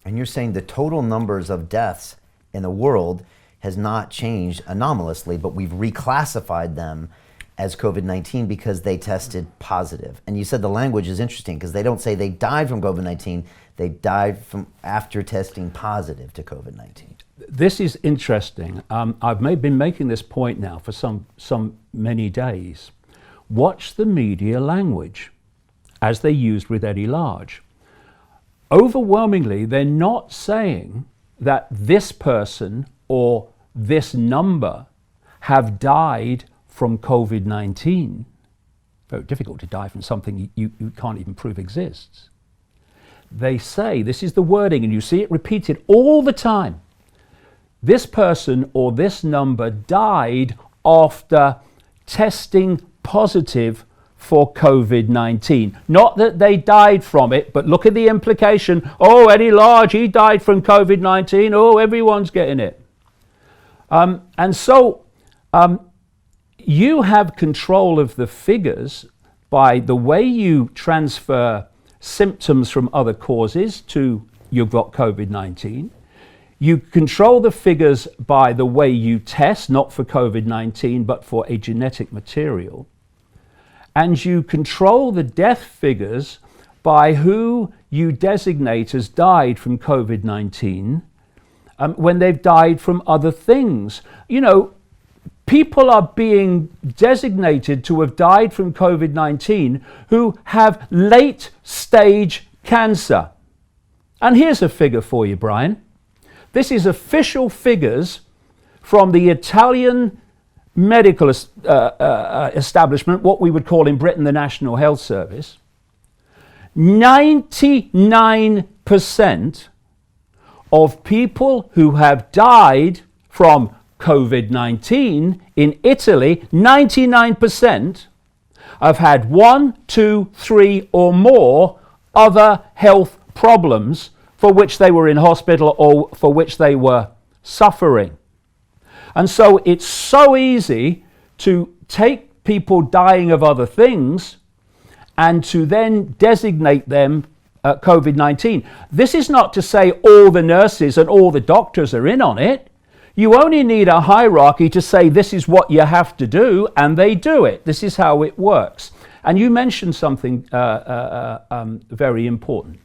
And you're saying the total numbers of deaths in the world has not changed anomalously, but we've reclassified them as COVID-19 because they tested positive. And you said the language is interesting because they don't say they died from COVID-19, they died from after testing positive to COVID-19. This is interesting. I've been making this point now for some many days. Watch the media language as they used with Eddie Large. Overwhelmingly, they're not saying that this person or this number have died from COVID-19. Very difficult to die from something you can't even prove exists. They say, this is the wording, and you see it repeated all the time, this person or this number died after testing positive for COVID-19. Not that they died from it, but look at the implication. Oh, Eddie Large, he died from COVID-19. Oh, everyone's getting it. And so you have control of the figures by the way you transfer symptoms from other causes to you've got COVID-19. You control the figures by the way you test, not for COVID-19, but for a genetic material. And you control the death figures by who you designate as died from COVID-19 when they've died from other things. You know, people are being designated to have died from COVID-19 who have late stage cancer. And here's a figure for you, Brian. This is official figures from the Italian medical establishment, what we would call in Britain the National Health Service. 99% of people who have died from COVID-19 in Italy, 99% have had 1, 2, 3 or more other health problems for which they were in hospital or for which they were suffering. And so it's so easy to take people dying of other things and to then designate them COVID-19. This is not to say all the nurses and all the doctors are in on it. You only need a hierarchy to say this is what you have to do, and they do it. This is how it works. And you mentioned something very important.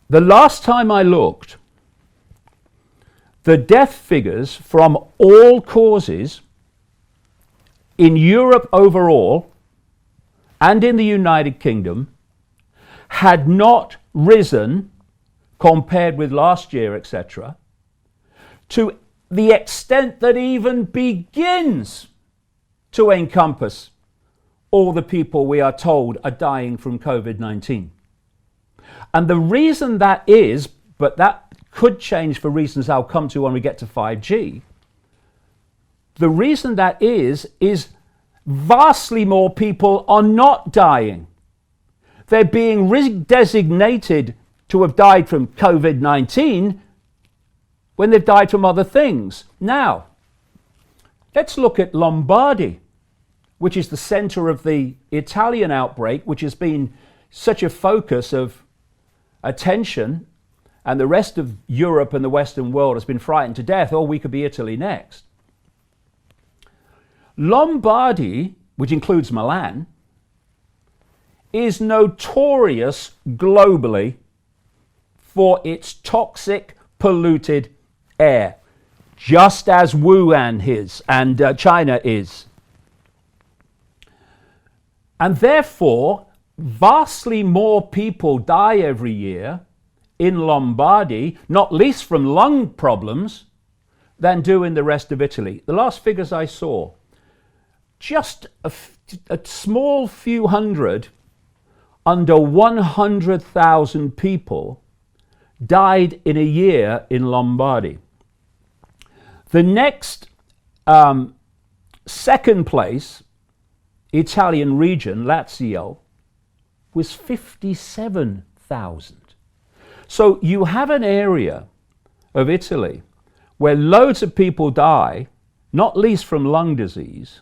The last time I looked, the death figures from all causes in Europe overall and in the United Kingdom had not risen compared with last year, etc., to the extent that even begins to encompass all the people we are told are dying from COVID-19. And the reason that is, but that could change for reasons I'll come to when we get to 5G, the reason that is vastly more people are not dying. They're being redesignated to have died from COVID-19 when they've died from other things. Now, let's look at Lombardy, which is the center of the Italian outbreak, which has been such a focus of attention, and the rest of Europe and the Western world has been frightened to death. Oh, we could be Italy next. Lombardy, which includes Milan, is notorious globally for its toxic, polluted air, just as Wuhan is and China is. And therefore, vastly more people die every year in Lombardy, not least from lung problems, than do in the rest of Italy. The last figures I saw, just a small few hundred, under 100,000 people died in a year in Lombardy. The next second place Italian region, Lazio, was 57,000. So you have an area of Italy where loads of people die, not least from lung disease,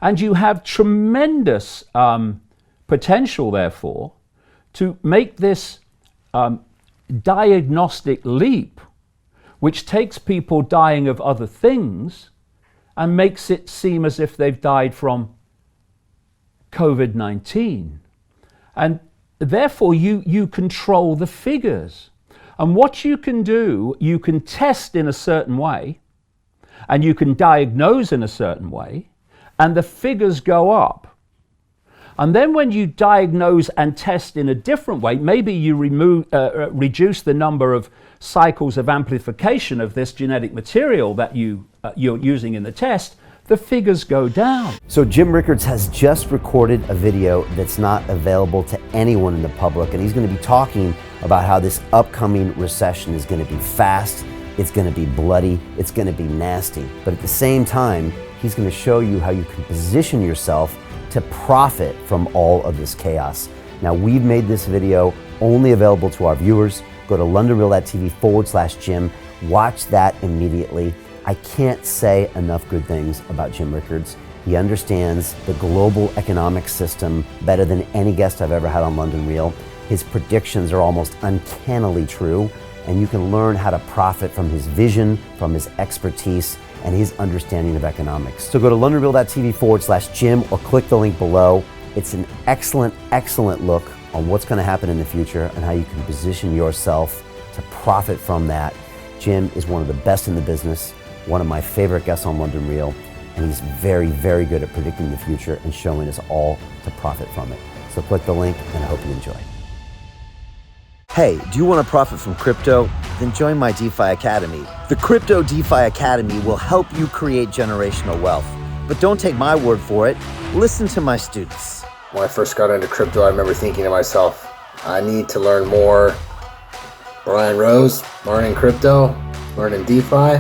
and you have tremendous potential, therefore, to make this diagnostic leap, which takes people dying of other things and makes it seem as if they've died from COVID-19. And therefore, you control the figures. And what you can do, you can test in a certain way, and you can diagnose in a certain way, and the figures go up. And then when you diagnose and test in a different way, maybe you reduce the number of cycles of amplification of this genetic material that you're using in the test, the figures go down. So Jim Rickards has just recorded a video that's not available to anyone in the public, and he's going to be talking about how this upcoming recession is going to be fast, it's going to be bloody, it's going to be nasty. But at the same time, he's going to show you how you can position yourself to profit from all of this chaos. Now, we've made this video only available to our viewers. Go to londonreal.tv/Jim, watch that immediately. I can't say enough good things about Jim Rickards. He understands the global economic system better than any guest I've ever had on London Real. His predictions are almost uncannily true, and you can learn how to profit from his vision, from his expertise, and his understanding of economics. So go to londonreal.tv/Jim or click the link below. It's an excellent, excellent look on what's going to happen in the future and how you can position yourself to profit from that. Jim is one of the best in the business, one of my favorite guests on London Real, and he's very, very good at predicting the future and showing us all to profit from it. So click the link, and I hope you enjoy. Hey, do you want to profit from crypto? Then join my DeFi Academy. The Crypto DeFi Academy will help you create generational wealth. But don't take my word for it. Listen to my students. When I first got into crypto, I remember thinking to myself, I need to learn more. Brian Rose, learning crypto, learning DeFi,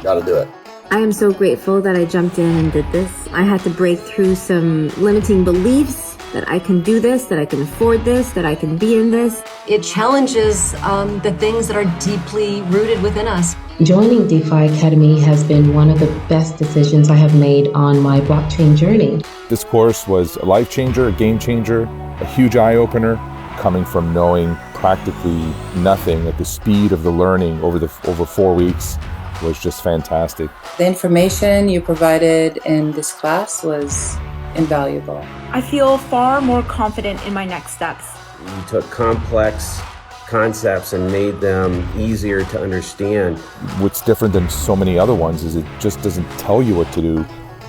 gotta do it. I am so grateful that I jumped in and did this. I had to break through some limiting beliefs that I can do this, that I can afford this, that I can be in this. It challenges the things that are deeply rooted within us. Joining DeFi Academy has been one of the best decisions I have made on my blockchain journey. This course was a life changer, a game changer, a huge eye-opener, coming from knowing practically nothing at the speed of the learning over 4 weeks was just fantastic. The information you provided in this class was invaluable. I feel far more confident in my next steps. You took complex concepts and made them easier to understand. What's different than so many other ones is it just doesn't tell you what to do.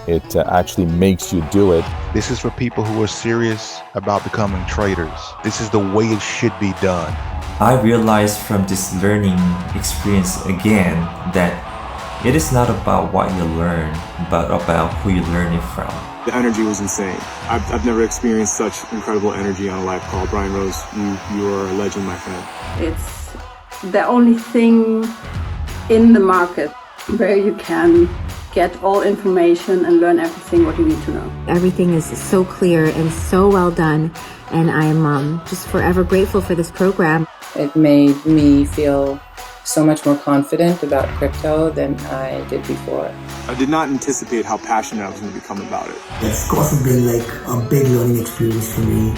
It actually makes you do it. This is for people who are serious about becoming traders. This is the way it should be done. I realized from this learning experience again that it is not about what you learn, but about who you learn it from. The energy was insane. I've never experienced such incredible energy on a live call. Brian Rose, you are a legend, my friend. It's the only thing in the market where you can get all information and learn everything what you need to know. Everything is so clear and so well done, and I am just forever grateful for this program. It made me feel so much more confident about crypto than I did before. I did not anticipate how passionate I was going to become about it. It's also been like a big learning experience for me,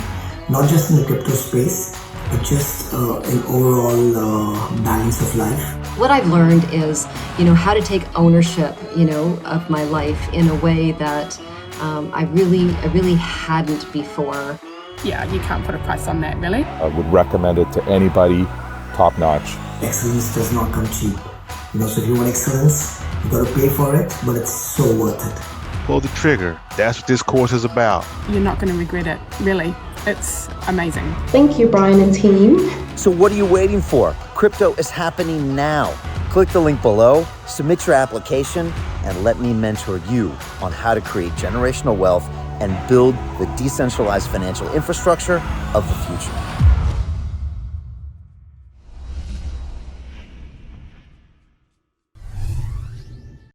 not just in the crypto space, but just an overall balance of life. What I've learned is, how to take ownership, of my life in a way that I really hadn't before. Yeah, you can't put a price on that, really. I would recommend it to anybody, top notch. Excellence does not come cheap. So if you want excellence, you got to pay for it, but it's so worth it. Pull the trigger. That's what this course is about. You're not going to regret it, really. It's amazing. Thank you, Brian and team. So what are you waiting for? Crypto is happening now. Click the link below, submit your application, and let me mentor you on how to create generational wealth and build the decentralized financial infrastructure of the future.